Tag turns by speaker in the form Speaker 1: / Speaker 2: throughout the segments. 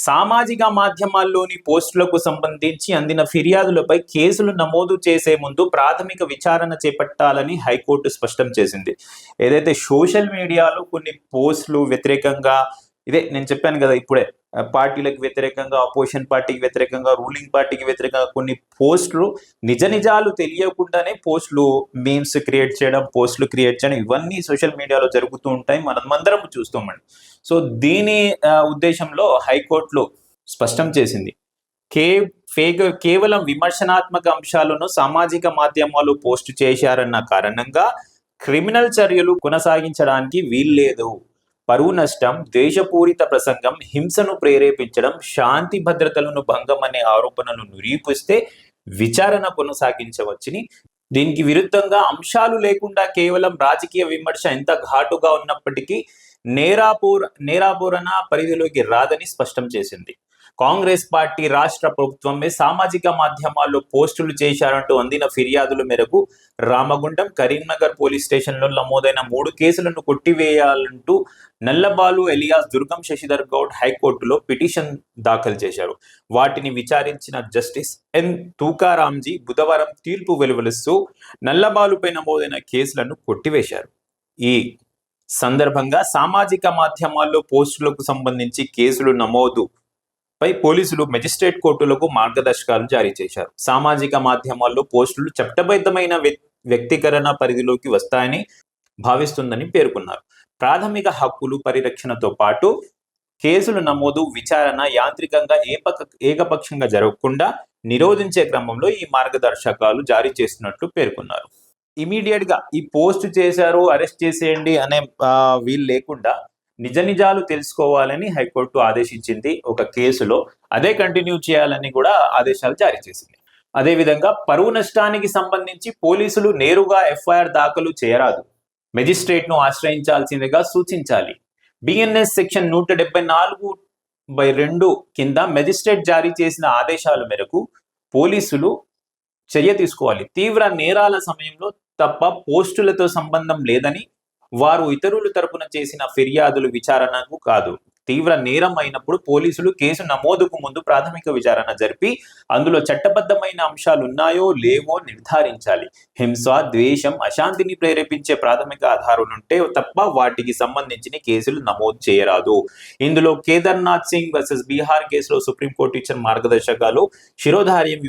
Speaker 1: సామాజిక మాధ్యమాల్లోని పోస్టులకు సంబంధించి అందిన ఫిర్యాదులపై కేసులు నమోదు చేసే ముందు ప్రాథమిక విచారణ చేపట్టాలని హైకోర్టు స్పష్టం చేసింది. ఏదైతే సోషల్ మీడియాలో కొన్ని పోస్టులు వ్యతిరేకంగా, ఇదే నేను చెప్పాను కదా ఇప్పుడే, పార్టీలకు వ్యతిరేకంగా, అపోజిషన్ పార్టీకి వ్యతిరేకంగా, రూలింగ్ పార్టీకి వ్యతిరేకంగా కొన్ని పోస్టులు నిజ నిజాలు తెలియకుండానే పోస్టులు, మీమ్స్ క్రియేట్ చేయడం, పోస్టులు క్రియేట్ చేయడం, ఇవన్నీ సోషల్ మీడియాలో జరుగుతూ ఉంటాయి, మనమందరం చూస్తామండి. సో దీని ఉద్దేశంలో హైకోర్టులో స్పష్టం చేసింది, కేవలం విమర్శనాత్మక అంశాలను సామాజిక మాధ్యమాలు పోస్టు చేశారన్న కారణంగా క్రిమినల్ చర్యలు కొనసాగించడానికి వీల్లేదు. పరువు నష్టం, ద్వేషపూరిత ప్రసంగం, హింసను ప్రేరేపించడం, శాంతి భద్రతలను భంగం అనే ఆరోపణలు నిరూపిస్తే విచారణ కొనసాగించవచ్చని, దీనికి విరుద్ధంగా అంశాలు లేకుండా కేవలం రాజకీయ విమర్శ ఎంత ఘాటుగా ఉన్నప్పటికీ నేరాపూరణ పరిధిలోకి రాదని స్పష్టం చేసింది. కాంగ్రెస్ పార్టీ రాష్ట్ర ప్రభుత్వమే సామాజిక మాధ్యమాల్లో పోస్టులు చేశారంటూ అందిన ఫిర్యాదుల మేరకు రామగుండం, కరీంనగర్ పోలీస్ స్టేషన్లో నమోదైన 3 కేసులను కొట్టివేయాలంటూ నల్లబాలు ఎలియాస్ దుర్గం శశిధర్ గౌడ్ హైకోర్టులో పిటిషన్ దాఖలు చేశారు. వాటిని విచారించిన జస్టిస్ ఎన్ తూకారాంజీ బుధవారం తీర్పు వెలువరిస్తూ నల్లబాలుపై నమోదైన కేసులను కొట్టివేశారు. ఈ సందర్భంగా సామాజిక మాధ్యమాల్లో పోస్టులకు సంబంధించి కేసులు నమోదు పై పోలీసులు మెజిస్ట్రేట్ కోర్టులకు మార్గదర్శకాలు జారీ చేశారు. సామాజిక మాధ్యమాల్లో పోస్టులు చట్టబద్ధమైన వ్యక్తీకరణ పరిధిలోకి వస్తాయని భావిస్తుందని పేర్కొన్నారు. ప్రాథమిక హక్కులు పరిరక్షణతో పాటు కేసుల నమోదు, విచారణ యాంత్రికంగా ఏకపక్షంగా జరగకుండా నిరోధించే క్రమంలో ఈ మార్గదర్శకాలు జారీ చేస్తున్నట్లు పేర్కొన్నారు. ఇమీడియట్ గా ఈ పోస్ట్ చేశారు, అరెస్ట్ చేసేయండి అనే వీలు లేకుండా నిజ నిజాలు తెలుసుకోవాలని హైకోర్టు ఆదేశించింది ఒక కేసులో. అదే కంటిన్యూ చేయాలని కూడా ఆదేశాలు జారీ చేసింది. అదేవిధంగా పరువు నష్టానికి సంబంధించి పోలీసులు నేరుగా ఎఫ్ఐఆర్ దాఖలు చేయరాదు, మెజిస్ట్రేట్ ను ఆశ్రయించాల్సిందిగా సూచించాలి. బిఎన్ఎస్ సెక్షన్ 174/2 కింద మెజిస్ట్రేట్ జారీ చేసిన ఆదేశాల మేరకు పోలీసులు చర్య తీసుకోవాలి. తీవ్ర నేరాల సమయంలో తప్ప పోస్టులతో సంబంధం లేదని, వారు ఇతరుల తరపున చేసిన ఫిర్యాదులు విచారణకు కాదు. తీవ్ర నేరం అయినప్పుడు పోలీసులు కేసు నమోదుకు ముందు ప్రాథమిక విచారణ జరిపి అందులో చట్టబద్ధమైన అంశాలు ఉన్నాయో లేవో నిర్ధారించాలి. హింస, ద్వేషం, అశాంతిని ప్రేరేపించే ప్రాథమిక ఆధారాలుంటే తప్ప వాటికి సంబంధించిన కేసులు నమోదు చేయరాదు. ఇందులో కేదార్నాథ్ సింగ్ వర్సెస్ బీహార్ కేసులో సుప్రీంకోర్టు ఇచ్చిన మార్గదర్శకాలు శిరోధార్యం,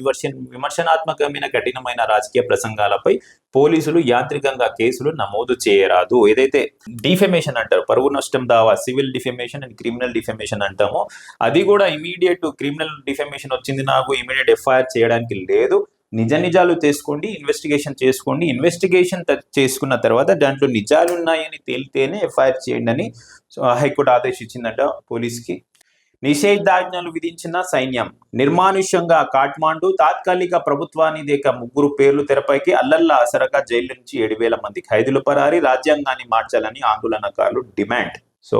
Speaker 1: విమర్శనాత్మకమైన కఠినమైన రాజకీయ ప్రసంగాలపై పోలీసులు యాంత్రికంగా కేసులు నమోదు చేయరాదు. ఏదైతే డిఫెమేషన్ అంటారు, పరువు నష్టం దావా, civil defamation and criminal defamation అంటామో, అది కూడా ఇమీడియట్ క్రిమినల్ డిఫెమేషన్ వచ్చింది నాకు ఇమీడియట్ ఎఫ్ఐఆర్ చేయడానికి లేదు. నిజ నిజాలు చేసుకోండి, ఇన్వెస్టిగేషన్ చేసుకోండి. ఇన్వెస్టిగేషన్ చేసుకున్న తర్వాత దాంట్లో నిజాలు ఉన్నాయని తేలితేనే ఎఫ్ఐఆర్ చేయండి అని హైకోర్టు ఆదేశించిందట పోలీస్కి. నిషేధాజ్ఞలు విధించిన సైన్యం నిర్మానుష్యంగా కాఠ్మాండు తాత్కాలిక ప్రభుత్వానిదేక 3 పేర్లు తెరపైకి. అల్లల్లా అసరగా జైలు నుంచి 7,000 మంది ఖైదులు పరారి. రాజ్యాంగాన్ని మార్చాలని ఆందోళనకారులు డిమాండ్. సో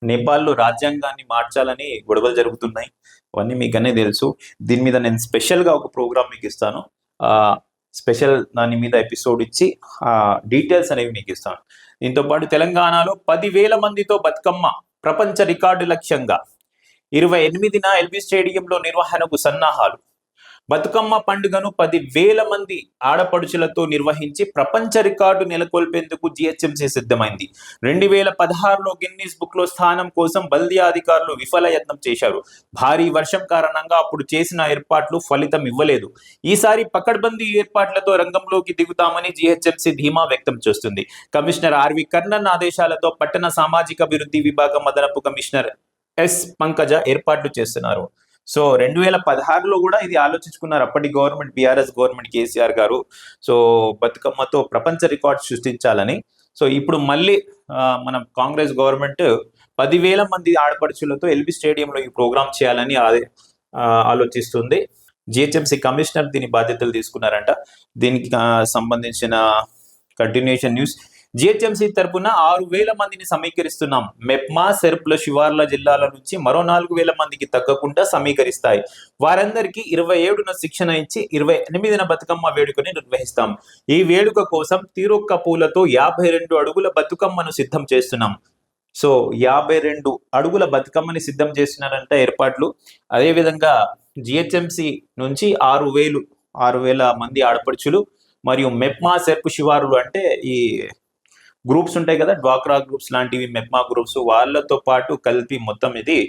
Speaker 1: నేపాల్లో రాజ్యాంగాన్ని మార్చాలని గొడవలు జరుగుతున్నాయి, అవన్నీ మీకు అన్నీ తెలుసు. దీని మీద నేను స్పెషల్గా ఒక ప్రోగ్రామ్ మీకు ఇస్తాను, స్పెషల్ దాని మీద ఎపిసోడ్ ఇచ్చి డీటెయిల్స్ అనేవి మీకు ఇస్తాను. దీంతో పాటు తెలంగాణలో 10,000 మందితో బతుకమ్మ ప్రపంచ రికార్డు లక్ష్యంగా 28న ఎల్బీ స్టేడియంలో నిర్వహణకు సన్నాహాలు. బతుకమ్మ పండుగను 10,000 మంది ఆడపడుచులతో నిర్వహించి ప్రపంచ రికార్డు నెలకొల్పేందుకు జిహెచ్ఎంసీ సిద్ధమైంది. 2016లో గిన్నీస్ బుక్ లో స్థానం కోసం బల్దియా అధికారులు విఫల యత్నం చేశారు. భారీ వర్షం కారణంగా అప్పుడు చేసిన ఏర్పాట్లు ఫలితం ఇవ్వలేదు. ఈసారి పకడ్బందీ ఏర్పాట్లతో రంగంలోకి దిగుతామని జిహెచ్ఎంసీ ధీమా వ్యక్తం చేస్తుంది. కమిషనర్ ఆర్వి కర్ణన్ ఆదేశాలతో పట్టణ సామాజిక అభివృద్ధి విభాగం అదనపు కమిషనర్ ఎస్ పంకజ ఏర్పాట్లు చేస్తున్నారు. సో 2016లో కూడా ఇది ఆలోచించుకున్నారు అప్పటి గవర్నమెంట్, బీఆర్ఎస్ గవర్నమెంట్, కేసీఆర్ గారు. సో బతుకమ్మతో ప్రపంచ రికార్డ్ సృష్టించాలని. సో ఇప్పుడు మళ్ళీ మన కాంగ్రెస్ గవర్నమెంట్ 10,000 మంది ఆడపడుచులతో ఎల్బీ స్టేడియంలో ఈ ప్రోగ్రామ్ చేయాలని ఆలోచిస్తుంది. జిహెచ్ఎంసీ కమిషనర్ దీని బాధ్యతలు తీసుకున్నారంట. దీనికి సంబంధించిన కంటిన్యూషన్ న్యూస్. జిహెచ్ఎంసీ తరపున 6,000 మందిని సమీకరిస్తున్నాం. మెప్మా, సెర్పుల శివార్ల జిల్లాల నుంచి మరో 4,000 మందికి తగ్గకుండా సమీకరిస్తాయి. వారందరికీ 27న శిక్షణ ఇచ్చి 28న బతుకమ్మ వేడుకని నిర్వహిస్తాం. ఈ వేడుక కోసం తీరొక్క పూలతో 52 అడుగుల బతుకమ్మను సిద్ధం చేస్తున్నాం. సో 52 అడుగుల బతుకమ్మని సిద్ధం చేస్తున్నారంట ఏర్పాట్లు. అదేవిధంగా జిహెచ్ఎంసి నుంచి 6,000 మంది ఆడపడుచులు మరియు మెప్మా సెర్పు శివారులు అంటే ఈ గ్రూప్స్ ఉంటాయి కదా, డ్వాక్రా గ్రూప్స్ లాంటివి, మెప్మా గ్రూప్స్, వాళ్ళతో పాటు కలిపి మొత్తం ఇది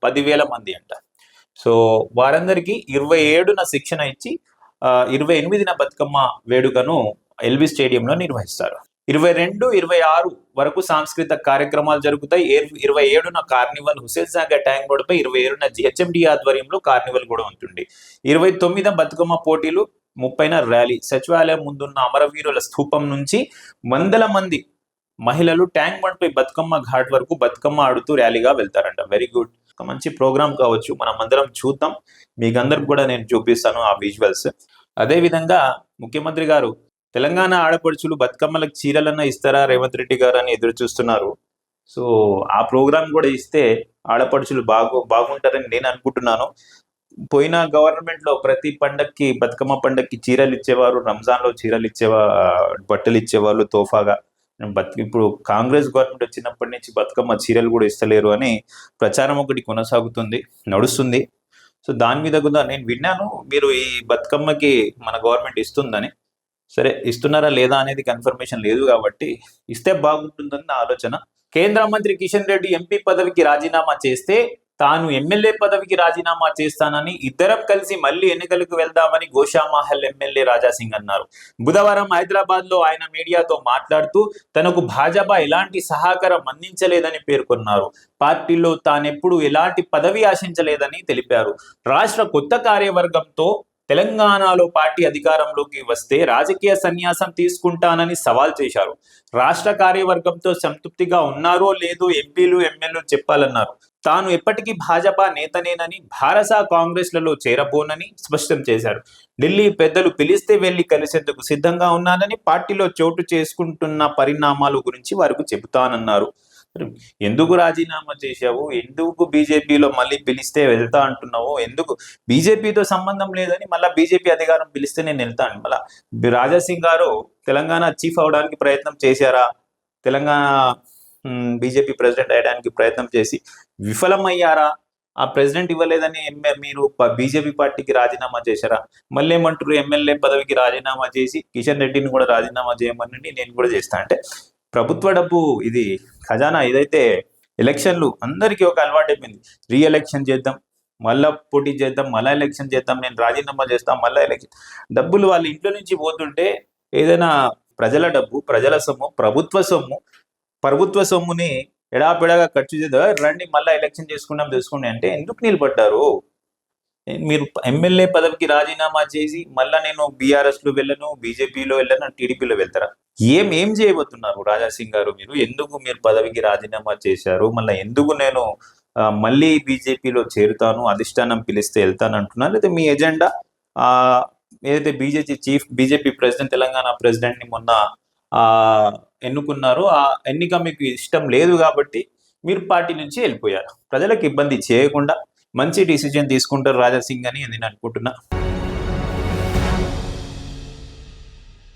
Speaker 1: 10,000 మంది అంట. సో వారందరికీ 27న శిక్షణ ఇచ్చి 28న బతుకమ్మ వేడుకను ఎల్బీ స్టేడియంలో నిర్వహిస్తారు. 22, 26 వరకు సాంస్కృతిక కార్యక్రమాలు జరుగుతాయి. 27న కార్నివల్ హుసేన్ సాగర్ ట్యాంక్ రోడ్డుపై, 27న జిహెచ్ఎండి ఆధ్వర్యంలో కార్నివల్ కూడా ఉంటుంది. 29న బతుకమ్మ పోటీలు, 30న ర్యాలీ. సచివాలయం ముందున్న అమరవీరుల స్థూపం నుంచి వందల మంది మహిళలు ట్యాంక్ బండ్ పై బతుకమ్మ ఘాట్ వరకు బతుకమ్మ ఆడుతూ ర్యాలీగా వెళ్తారంట. వెరీ గుడ్, ఒక మంచి ప్రోగ్రామ్ కావచ్చు, మనం అందరం చూద్దాం. మీకందరికి కూడా నేను చూపిస్తాను ఆ విజువల్స్. అదేవిధంగా ముఖ్యమంత్రి గారు తెలంగాణ ఆడపడుచులు బతుకమ్మలకు చీరలన్నా ఇస్తారా రేవంత్ రెడ్డి గారు అని ఎదురు చూస్తున్నారు. సో ఆ ప్రోగ్రామ్ కూడా ఇస్తే ఆడపడుచులు బాగుంటారని నేను అనుకుంటున్నాను. పోయిన గవర్నమెంట్ లో ప్రతి పండక్కి, బతుకమ్మ పండక్కి చీరలు ఇచ్చేవారు, రంజాన్ లో చీరలు బట్టలు ఇచ్చేవాళ్ళు తోఫాగా. ఇప్పుడు కాంగ్రెస్ గవర్నమెంట్ వచ్చినప్పటి నుంచి బతుకమ్మ చీరలు కూడా ఇస్తలేరు అని ప్రచారం ఒకటి కొనసాగుతుంది, నడుస్తుంది. సో దాని మీద కూడా నేను విన్నాను, మీరు ఈ బతుకమ్మకి మన గవర్నమెంట్ ఇస్తుందని. సరే, ఇస్తున్నారా లేదా అనేది కన్ఫర్మేషన్ లేదు కాబట్టి ఇస్తే బాగుంటుందని నా ఆలోచన. కేంద్ర మంత్రి కిషన్ రెడ్డి ఎంపీ పదవికి రాజీనామా చేస్తే తాను ఎమ్మెల్యే పదవికి రాజీనామా చేస్తానని, ఇద్దరం కలిసి మళ్ళీ ఎన్నికలకు వెళ్దామని గోషామహల్ ఎమ్మెల్యే రాజాసింగ్ అన్నారు. బుధవారం హైదరాబాద్ లో ఆయన మీడియాతో మాట్లాడుతూ తనకు భాజపా ఎలాంటి సహకారం అందించలేదని పేర్కొన్నారు. పార్టీలో తానెప్పుడు ఎలాంటి పదవి ఆశించలేదని తెలిపారు. రాష్ట్ర కొత్త కార్యవర్గంతో తెలంగాణలో పార్టీ అధికారంలోకి వస్తే రాజకీయ సన్యాసం తీసుకుంటానని సవాల్ చేశారు. రాష్ట్ర కార్యవర్గంతో సంతృప్తిగా ఉన్నారో లేదో ఎంపీలు ఎమ్మెల్యేలు చెప్పాలన్నారు. తాను ఎప్పటికీ భాజపా నేతనేనని, భారత కాంగ్రెస్లలో చేరబోనని స్పష్టం చేశారు. ఢిల్లీ పెద్దలు పిలిస్తే వెళ్లి కలిసేందుకు సిద్ధంగా ఉన్నానని, పార్టీలో చోటు చేసుకుంటున్న పరిణామాల గురించి వారికి చెబుతానన్నారు. ఎందుకు రాజీనామా చేశావు, ఎందుకు బీజేపీలో మళ్ళీ పిలిస్తే వెళ్తా అంటున్నావు, ఎందుకు బీజేపీతో సంబంధం లేదని మళ్ళీ బీజేపీ అధికారం పిలిస్తే నేను వెళ్తాను. మళ్ళా రాజాసింగ్ గారు తెలంగాణ చీఫ్ అవడానికి ప్రయత్నం చేశారా, తెలంగాణ బీజేపీ ప్రెసిడెంట్ అయ్యడానికి ప్రయత్నం చేసి విఫలమయ్యారా? ఆ ప్రెసిడెంట్ ఇవ్వలేదని మీరు బీజేపీ పార్టీకి రాజీనామా చేశారా? మళ్ళీ ఏమంటారు, ఎమ్మెల్యే పదవికి రాజీనామా చేసి కిషన్ రెడ్డిని కూడా రాజీనామా చేయమని నేను కూడా చేస్తా అంటే ప్రభుత్వ డబ్బు ఇది, ఖజానా ఇదైతే ఎలక్షన్లు అందరికీ ఒక అలవాటు అయిపోయింది. రీఎలక్షన్ చేద్దాం, మళ్ళా పోటీ చేద్దాం, మళ్ళా ఎలక్షన్ చేద్దాం, నేను రాజీనామా చేస్తాం, మళ్ళా ఎలక్షన్. డబ్బులు వాళ్ళ ఇంట్లో నుంచి పోతుంటే ఏదైనా ప్రజల డబ్బు, ప్రజల సొమ్ము, ప్రభుత్వ సొమ్ముని ఎడాపెడాగా ఖర్చు చేద్దా, రండి మళ్ళీ ఎలక్షన్ చేసుకుందాం తెలుసుకోండి అంటే ఎందుకు నిలబడ్డారు? మీరు ఎమ్మెల్యే పదవికి రాజీనామా చేసి మళ్ళా నేను బీఆర్ఎస్ లో వెళ్ళను, బీజేపీలో వెళ్ళను, టీడీపీలో వెళ్తారా? ఏం చేయబోతున్నారు రాజాసింగ్ గారు? మీరు పదవికి రాజీనామా చేశారు, మళ్ళీ ఎందుకు నేను మళ్ళీ బీజేపీలో చేరుతాను, అధిష్టానం పిలిస్తే వెళ్తాను అంటున్నారు? లేదా మీ ఎజెండా ఏదైతే బీజేపీ ప్రెసిడెంట్, తెలంగాణ ప్రెసిడెంట్ ని మొన్న ఎన్నుకున్నారో ఆ ఎన్నిక మీకు ఇష్టం లేదు కాబట్టి మీరు పార్టీ నుంచి వెళ్ళిపోయారు. ప్రజలకు ఇబ్బంది చేయకుండా మంచి డిసిజన్ తీసుకుంటారు రాజాసింగ్ అని నేను అనుకుంటున్నా.